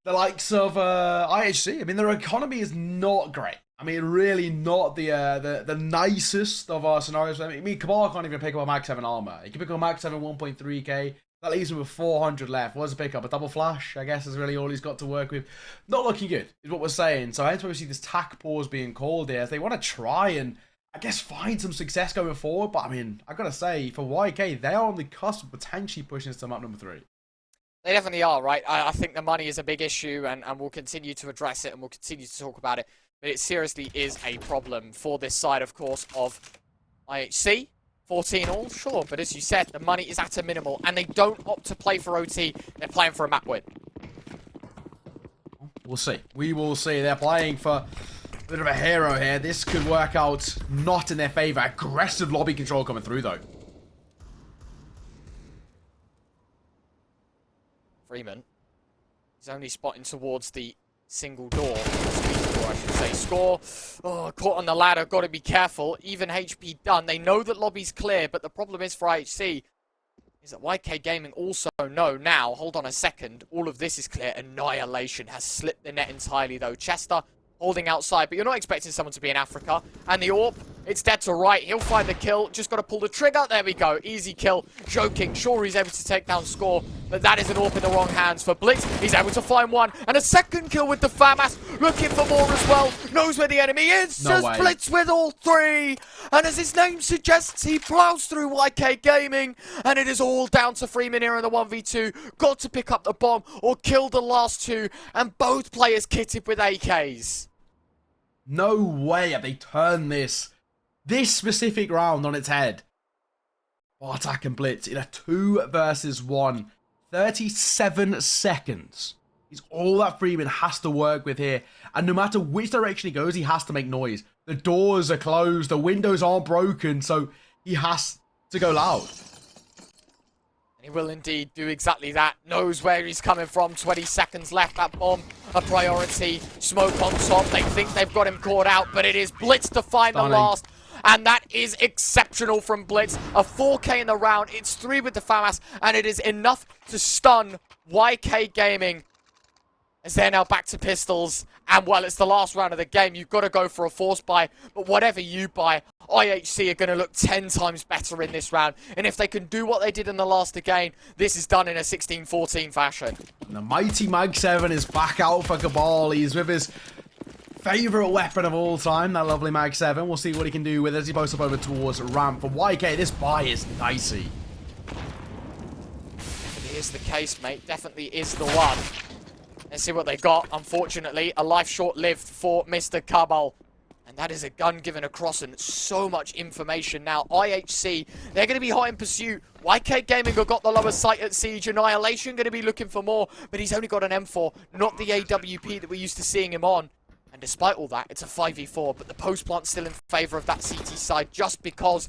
likes of IHC. I mean, their economy is not great. I mean, really not the nicest of scenarios. I mean, Cabal can't even pick up a Mag 7 armor. He can pick up a Mag 7 1.3k. That leaves him with 400 left. What does he pick up? A double flash, I guess, is really all he's got to work with. Not looking good, is what we're saying. So hence why we see this tack pause being called here, as they want to try and, I guess, find some success going forward. But, I mean, I've got to say, for YK, they are on the cusp of potentially pushing us to map number 3. They definitely are, right? I think the money is a big issue, and we'll continue to address it, and we'll continue to talk about it. But it seriously is a problem for this side, of course, of IHC. 14 all, sure. But as you said, the money is at a minimal. And they don't opt to play for OT. They're playing for a map win. We'll see. We will see. They're playing for a bit of a hero here. This could work out not in their favour. Aggressive lobby control coming through, though. Freeman is only spotting towards the single door. I should say. Score. Oh, caught on the ladder. Got to be careful. Even HP done. They know that lobby's clear, but the problem is for IHC is that YK Gaming also know now. Hold on a second. All of this is clear. Annihilation has slipped the net entirely, though. Chester holding outside, but you're not expecting someone to be in Africa. And the AWP, it's dead to right. He'll find the kill. Just got to pull the trigger. There we go. Easy kill. Joking. Sure, he's able to take down Score, but that is an AWP in the wrong hands for Blitz. He's able to find one. And a second kill with the FAMAS. Looking for more as well. Knows where the enemy is. No Just way. Blitz with all 3. And as his name suggests, he plows through YK Gaming. And it is all down to Freeman here in the 1v2. Got to pick up the bomb or kill the last 2. And both players kitted with AKs. No way have they turned this specific round on its head. Attack and Blitz in a 2 versus 1. 37 seconds is all that Freeman has to work with here. And no matter which direction he goes, he has to make noise. The doors are closed, the windows aren't broken, so he has to go loud. He will indeed do exactly that. Knows where he's coming from. 20 seconds left. That bomb, a priority. Smoke on top. They think they've got him caught out, but it is Blitz to find the last. And that is exceptional from Blitz. A 4K in the round. It's 3 with the FAMAS, and it is enough to stun YK Gaming, as they're now back to pistols. And, well, it's the last round of the game. You've got to go for a force buy. But whatever you buy, IHC are going to look 10 times better in this round. And if they can do what they did in the last again, this is done in a 16-14 fashion. And the mighty Mag 7 is back out for Cabal. He's with his favourite weapon of all time, that lovely Mag 7. We'll see what he can do with it as he posts up over towards ramp. For YK, this buy is dicey. Definitely is the case, mate. Definitely is the one. Let's see what they got. Unfortunately, a life short-lived for Mr. Cabal. And that is a gun given across, and so much information now. IHC, they're going to be hot in pursuit. YK Gaming have got the lower sight at Siege. Annihilation going to be looking for more, but he's only got an M4, not the AWP that we're used to seeing him on. And despite all that, it's a 5v4, but the post plant's still in favour of that CT side just because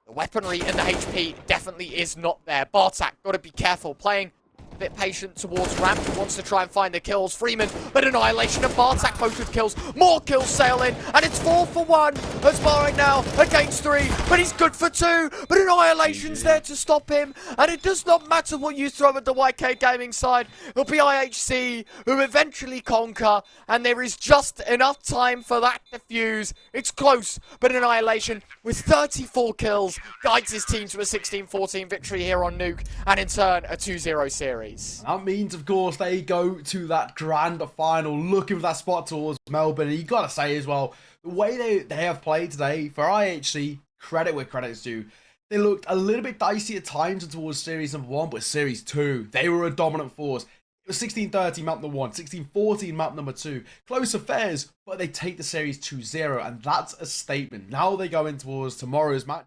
the weaponry and the HP definitely is not there. Bartak, got to be careful. Playing A bit patient towards Ramp, wants to try and find the kills. Freeman, but Annihilation and Bartak both with kills. More kills sail in, and it's 4 for 1. As right now against 3, but he's good for 2. But Annihilation's there to stop him, and it does not matter what you throw at the YK Gaming side. It'll be IHC who eventually conquer, and there is just enough time for that to fuse. It's close, but Annihilation with 34 kills guides his team to a 16-14 victory here on Nuke, and in turn a 2-0 series. That means, of course, they go to that grand final, looking for that spot towards Melbourne. And you got to say as well, the way they have played today, for IHC, credit where credit's due. They looked a little bit dicey at times towards Series number 1, but Series 2, they were a dominant force. It was 16-30 map number 1, 16-14 map number 2. Close affairs, but they take the Series 2-0, and that's a statement. Now they go in towards tomorrow's match.